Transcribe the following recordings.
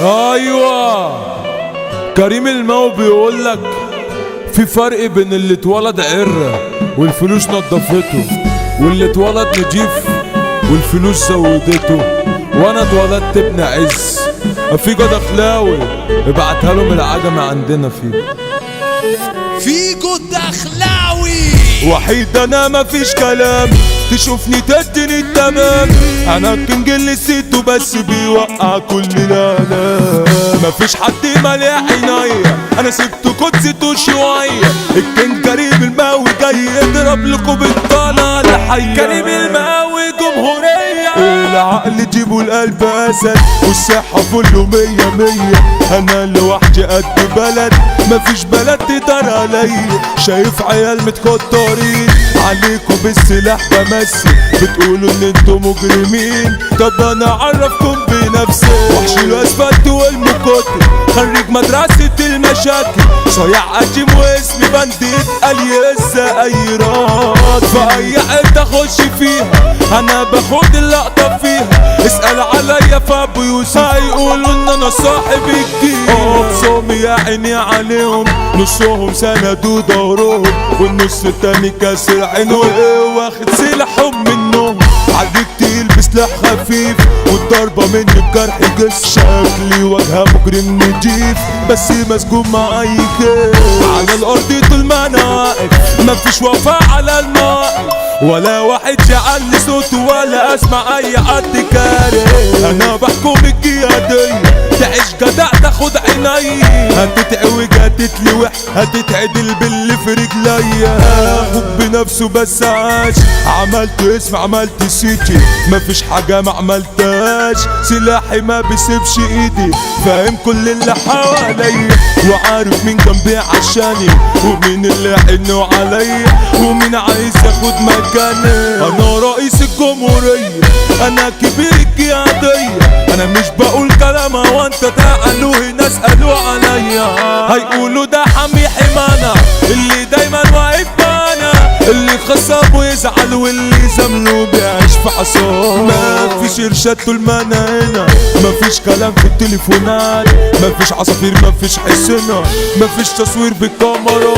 ايوه كريم الماو بيقولك في فرق بين اللي اتولد عرة والفلوس نضفته، واللي اتولد نجيف والفلوس زودته. وانا اتولدت ابن عز فيجو دخلاوي، ابعتها لهم العجمة عندنا فيجو دخلاوي وحيد انا مفيش كلام، تشوفني تديني التمام. انا الكنج اللي نسيته بس بيوقع كل الالام. مفيش حد مالي عينيا، انا سبته كنت سبته شويه. الكنج كريم الماوي جاي يضرب لكم بالطالع الحيه. كريم الماوي جمهوريه، العقل جيبه القلب اسد، والصحه كله مية مية. انا لوحدي قد بلد، مفيش بلد تقدر عليا. شايف عيال متكترين عليكم بالسلاح بمثل، بتقولوا ان انتوا مجرمين. طب انا اعرفكم بنفسي، وحش الاسفلت والمكتب، خريج مدرسة المشاكل، صايع قديم واسمي بنديت اليس اي راد. في اي حته اخش فيها انا باخد اللقطه فيها. اسال عليا في ابو يوسف هيقولوا ان انا صاحب الجيل. اقسم يا عيني عليهم، نصهم سندوا دورهم والنص التاني كاسر عينهم، واخد سلاحهم منهم. عليك تلبس سلاح خفيف والضربة مني بجرح جس. شكلي واجهة مجرم نضيف بس مسجون مع اي كيف. على الارض طول ما انا واقف مفيش وفاء على المواقف، ولا واحد يعلي صوته ولا اسمع اي حد كاره. انا بحكم القيادية، تعيش جدع تاخد عيني، هتتعوج هتتلوح هتتعدل باللي في رجليا. اخوك بنفسه بس عاش، عملت اسم عملت سيتي، مفيش حاجة ما عملتهاش. سلاحي ما بيسيبش ايدي، فاهم كل اللي حواليا، وعارف مين جنبي عشاني ومين اللي حنوا عليا ومين عايز ياخد مكاني. انا رئيس الجمهورية، انا كبير القيادية، انا مش بقول كلام وانت تعالوا هنا اسألوا عليا. هيقولوا ده حمي حمانا اللي دايما واقف معانا، اللي خصب ويزعل واللي زمله بيعيش في حصان. مفيش ارشاد طول ما انا هنا، مفيش كلام في التليفونات، مفيش عصافير مفيش حسنا، مفيش تصوير بالكاميرا.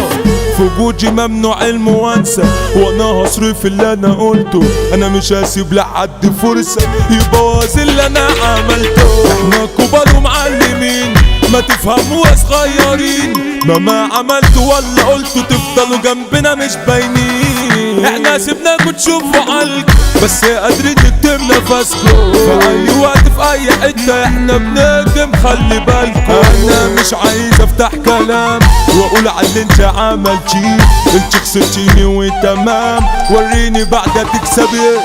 في وجودي ممنوع الموانسة، وانا هصرف اللي انا قلته. انا مش هسيب لحد فرصة يبوظ اللي انا عملته. احنا كبار ومعلمين، ما تفهموا يا صغيرين، ما عملتوا ولا قلتوا تفضلوا جنبنا مش باينين. احنا سيبناكوا تشوفوا علق بس قادرين نكتم نفسكوا. في اي وقت في اي حتة احنا بنكتم خلي بالكوا. انا مش عايز افتح كلام واقول على اللي انت عملتيه، انت خسرتيني وتمام. وريني بعدها تكسب ايه،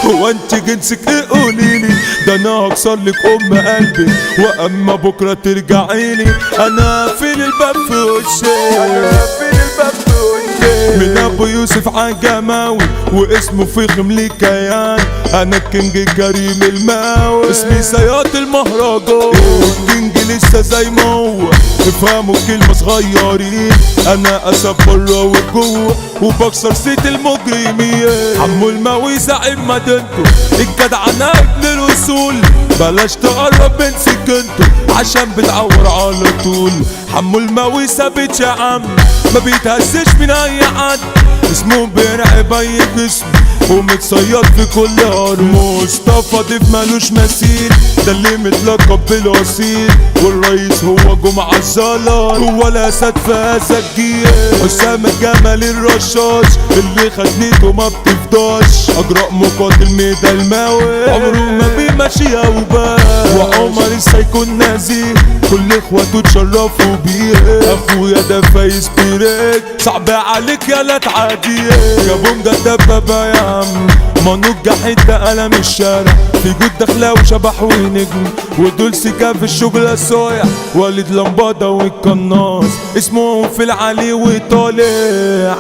هو انت جنسك ايه قوليلي. ده انا هكسر لك ام قلبي واما بكره ترجعيلي. انا فين الباب في وشي، فين الباب في وشي. من ابو يوسف عجماوي واسمه فخم لي كيان. انا الكينج كريم الماوي، اسمي سياط المهرجان. الكينج لسه زي ما هو، افهموا كلمة صغيرين. انا اسد بره وجوه وبكسر سيت المجرمين. عمو الماوي زعيم مدينته، الجدعنة ابن الوصول. بلاش تقرب من سكنته عشان بتعور على طول. عمو الماوي ثابت يا عم، ما بيتهزش من اي حد. اسمه بيرعب اي جسم ومتصيد في كل ارض. مصطفى ضيف مالوش مثيل، ده اللي متلقب بالاصيل. والرئيس هو جمعة الزلال، هو الاسد في هذا الجيل. اسامة جمال الرشاش اللي خدنيته ما بتفضاش. اجراء مقاتل ميدا الماوي، عمره ما بيمشي اوباش. وعمر السيكون نزيه، كل اخواته اتشرفوا بيه. اخويا ده فايز بيريك، صعب عليك يالا تعديه. جابوا مجدب بابا يا عم، ما نجحت ده قلم الشارع. في جود دخلاوي شبح ونجم، ودول سكا في الشغل الصايع. والد لمبادة والقناص اسمهم في العلي وطالع.